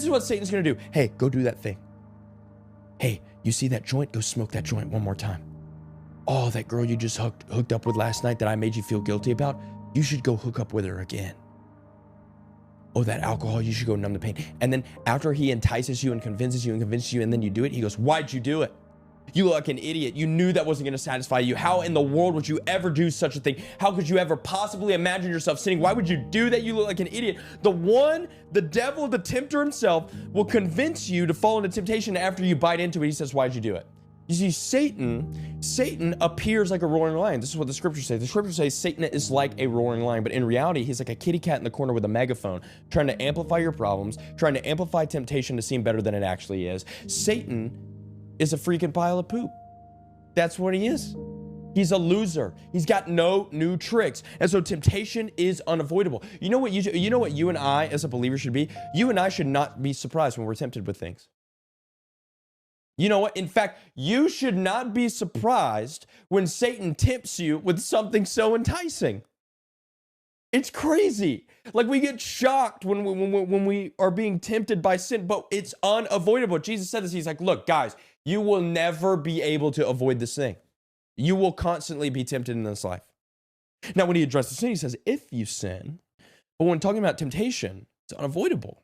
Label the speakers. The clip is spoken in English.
Speaker 1: is what Satan's going to do. Hey, go do that thing. Hey, you see that joint? Go smoke that joint one more time. Oh, that girl you just hooked up with last night that I made you feel guilty about, you should go hook up with her again. Oh, that alcohol, you should go numb the pain. And then after he entices you and convinces you and then you do it, he goes, why'd you do it? You look like an idiot. You knew that wasn't going to satisfy you. How in the world would you ever do such a thing? How could you ever possibly imagine yourself sinning? Why would you do that? You look like an idiot. The devil, the tempter himself, will convince you to fall into temptation. After you bite into it, he says, why'd you do it? You see, Satan appears like a roaring lion. This is what the scriptures say. The scriptures say Satan is like a roaring lion, but in reality, he's like a kitty cat in the corner with a megaphone, trying to amplify your problems, trying to amplify temptation to seem better than it actually is. Satan is a freaking pile of poop. That's what he is. He's a loser. He's got no new tricks. And so temptation is unavoidable. You know what you and I as a believer should be? You and I should not be surprised when we're tempted with things. You know what? In fact, you should not be surprised when Satan tempts you with something so enticing. It's crazy. Like, we get shocked when we are being tempted by sin, but it's unavoidable. Jesus said this. He's like, look, guys, you will never be able to avoid this thing. You will constantly be tempted in this life. Now, when he addresses sin, he says, if you sin, but when talking about temptation, it's unavoidable.